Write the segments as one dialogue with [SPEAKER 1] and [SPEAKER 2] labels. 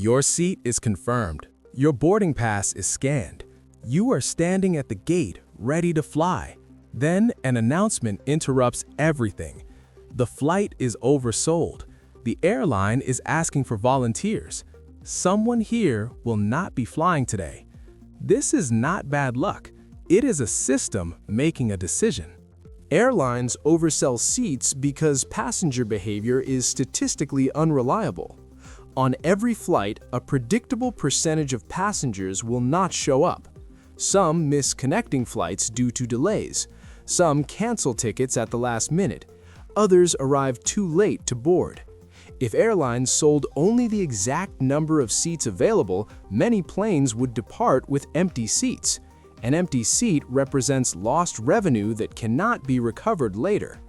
[SPEAKER 1] Your seat is confirmed. Your boarding pass is scanned. You are standing at the gate, ready to fly. Then an announcement interrupts everything. The flight is oversold. The airline is asking for volunteers. Someone here will not be flying today. This is not bad luck. It is a system making a decision.
[SPEAKER 2] Airlines oversell seats because passenger behavior is statistically unreliable. On every flight, a predictable percentage of passengers will not show up. Some miss connecting flights due to delays. Some cancel tickets at the last minute. Others arrive too late to board. If airlines sold only the exact number of seats available, many planes would depart with empty seats. An empty seat represents lost revenue that cannot be recovered later.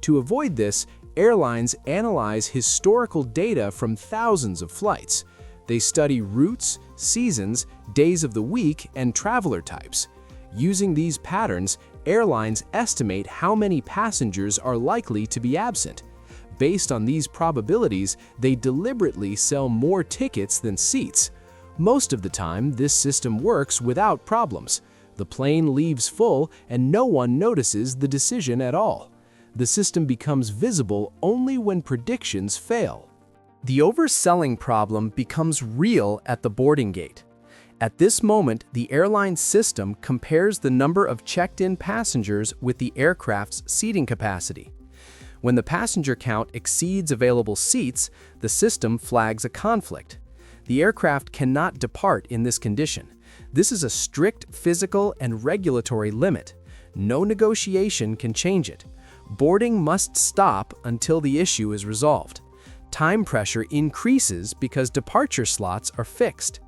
[SPEAKER 2] To avoid this, airlines analyze historical data from thousands of flights. They study routes, seasons, days of the week, and traveler types. Using these patterns, airlines estimate how many passengers are likely to be absent. Based on these probabilities, they deliberately sell more tickets than seats. Most of the time, this system works without problems. The plane leaves full and no one notices the decision at all. The system becomes visible only when predictions fail. The overselling problem becomes real at the boarding gate. At this moment, the airline system compares the number of checked-in passengers with the aircraft's seating capacity. When the passenger count exceeds available seats, the system flags a conflict. The aircraft cannot depart in this condition. This is a strict physical and regulatory limit. No negotiation can change it. Boarding must stop until the issue is resolved. Time pressure increases because departure slots are fixed.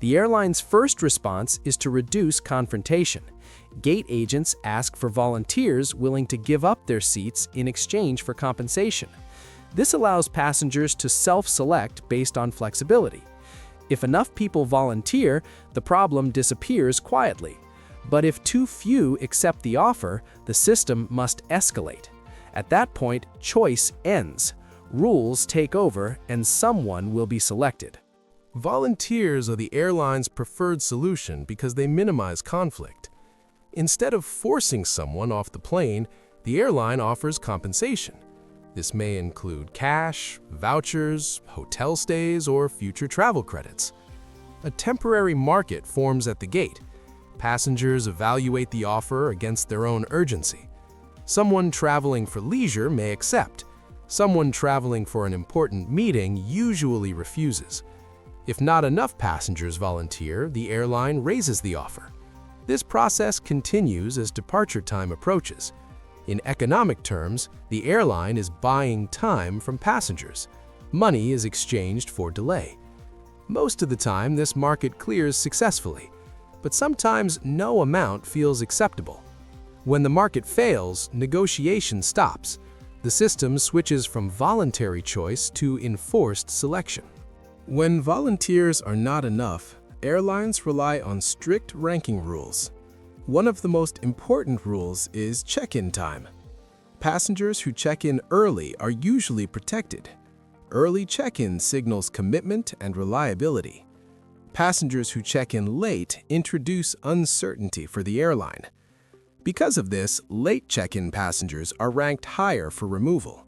[SPEAKER 2] The airline's first response is to reduce confrontation. Gate agents ask for volunteers willing to give up their seats in exchange for compensation. This allows passengers to self-select based on flexibility. If enough people volunteer, the problem disappears quietly. But if too few accept the offer, the system must escalate. At that point, choice ends. Rules take over and someone will be selected.
[SPEAKER 1] Volunteers are the airline's preferred solution because they minimize conflict. Instead of forcing someone off the plane, the airline offers compensation. This may include cash, vouchers, hotel stays, or future travel credits. A temporary market forms at the gate. Passengers evaluate the offer against their own urgency. Someone traveling for leisure may accept. Someone traveling for an important meeting usually refuses. If not enough passengers volunteer, the airline raises the offer. This process continues as departure time approaches. In economic terms, the airline is buying time from passengers. Money is exchanged for delay. Most of the time, this market clears successfully, but sometimes no amount feels acceptable. When the market fails, negotiation stops. The system switches from voluntary choice to enforced selection. When volunteers are not enough, airlines rely on strict ranking rules. One of the most important rules is check-in time. Passengers who check in early are usually protected. Early check-in signals commitment and reliability. Passengers who check in late introduce uncertainty for the airline. Because of this, late check-in passengers are ranked higher for removal.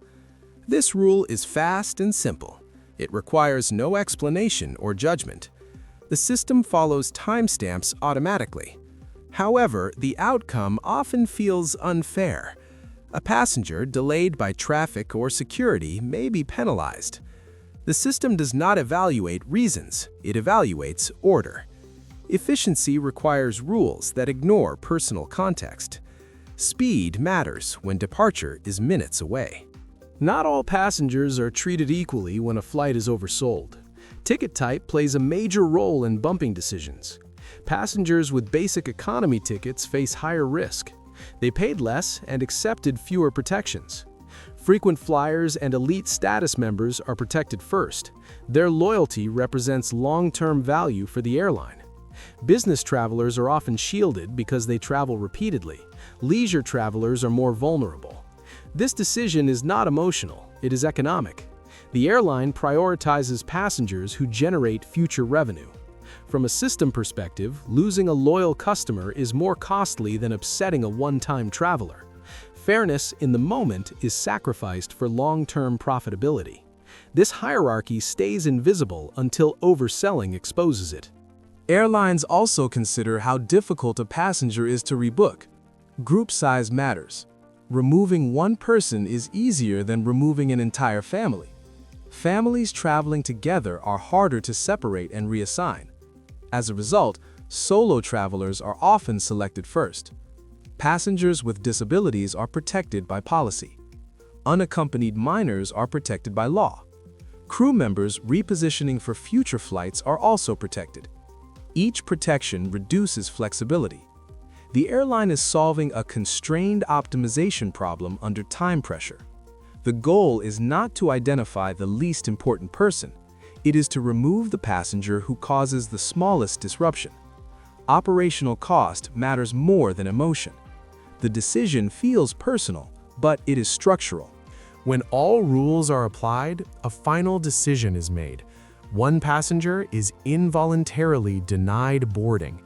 [SPEAKER 1] This rule is fast and simple. It requires no explanation or judgment. The system follows timestamps automatically. However, the outcome often feels unfair. A passenger delayed by traffic or security may be penalized. The system does not evaluate reasons, it evaluates order. Efficiency requires rules that ignore personal context. Speed matters when departure is minutes away. Not all passengers are treated equally when a flight is oversold. Ticket type plays a major role in bumping decisions. Passengers with basic economy tickets face higher risk. They paid less and accepted fewer protections. Frequent flyers and elite status members are protected first. Their loyalty represents long-term value for the airline. Business travelers are often shielded because they travel repeatedly. Leisure travelers are more vulnerable. This decision is not emotional, it is economic.
[SPEAKER 2] The airline prioritizes passengers who generate future revenue. From a system perspective, losing a loyal customer is more costly than upsetting a one-time traveler. Fairness in the moment is sacrificed for long-term profitability. This hierarchy stays invisible until overselling exposes it.
[SPEAKER 1] Airlines also consider how difficult a passenger is to rebook. Group size matters. Removing one person is easier than removing an entire family. Families traveling together are harder to separate and reassign. As a result, solo travelers are often selected first. Passengers with disabilities are protected by policy. Unaccompanied minors are protected by law. Crew members repositioning for future flights are also protected. Each protection reduces flexibility. The airline is solving a constrained optimization problem under time pressure. The goal is not to identify the least important person. It is to remove the passenger who causes the smallest disruption. Operational cost matters more than emotion. The decision feels personal, but it is structural. When all rules are applied, a final decision is made. One passenger is involuntarily denied boarding.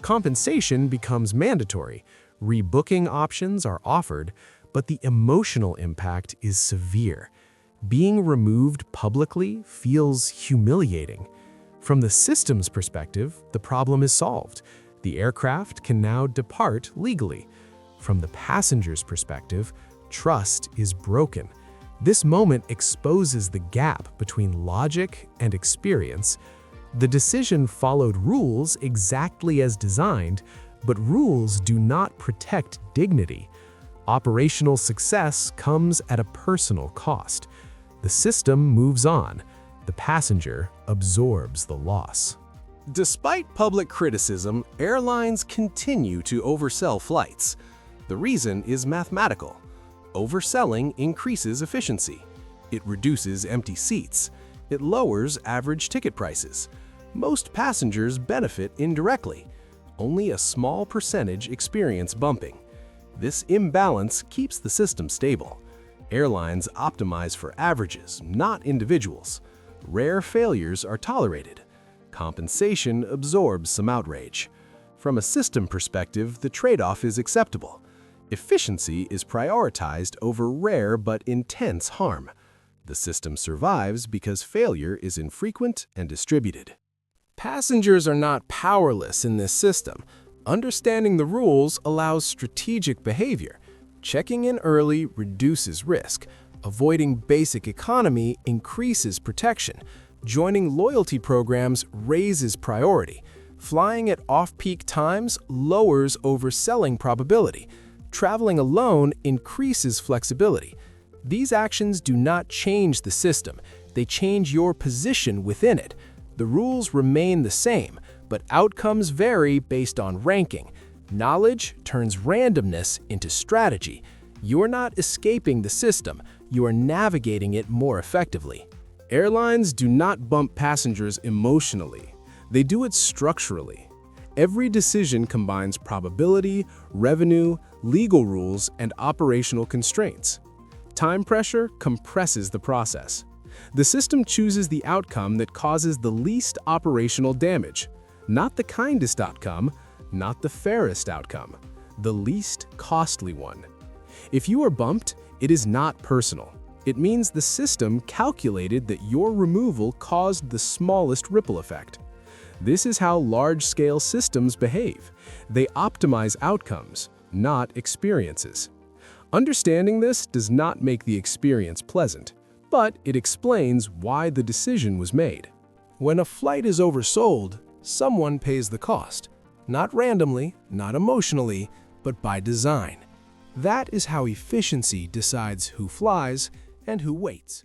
[SPEAKER 1] Compensation becomes mandatory. Rebooking options are offered, but the emotional impact is severe. Being removed publicly feels humiliating. From the system's perspective, the problem is solved. The aircraft can now depart legally. From the passenger's perspective, trust is broken. This moment exposes the gap between logic and experience. The decision followed rules exactly as designed, but rules do not protect dignity. Operational success comes at a personal cost. The system moves on. The passenger absorbs the loss. Despite public criticism, airlines continue to oversell flights. The reason is mathematical. Overselling increases efficiency. It reduces empty seats. It lowers average ticket prices. Most passengers benefit indirectly. Only a small percentage experience bumping. This imbalance keeps the system stable. Airlines optimize for averages, not individuals. Rare failures are tolerated. Compensation absorbs some outrage. From a system perspective, the trade-off is acceptable. Efficiency is prioritized over rare but intense harm. The system survives because failure is infrequent and distributed. Passengers are not powerless in this system. Understanding the rules allows strategic behavior. Checking in early reduces risk. Avoiding basic economy increases protection. Joining loyalty programs raises priority. Flying at off-peak times lowers overselling probability. Traveling alone increases flexibility. These actions do not change the system. They change your position within it. The rules remain the same, but outcomes vary based on ranking. Knowledge turns randomness into strategy. You are not escaping the system, you are navigating it more effectively. Airlines do not bump passengers emotionally. They do it structurally. Every decision combines probability, revenue, legal rules, and operational constraints. Time pressure compresses the process. The system chooses the outcome that causes the least operational damage. Not the kindest outcome, not the fairest outcome, the least costly one. If you are bumped, it is not personal. It means the system calculated that your removal caused the smallest ripple effect. This is how large-scale systems behave. They optimize outcomes, not experiences. Understanding this does not make the experience pleasant, but it explains why the decision was made. When a flight is oversold, someone pays the cost. Not randomly, not emotionally, but by design. That is how efficiency decides who flies and who waits.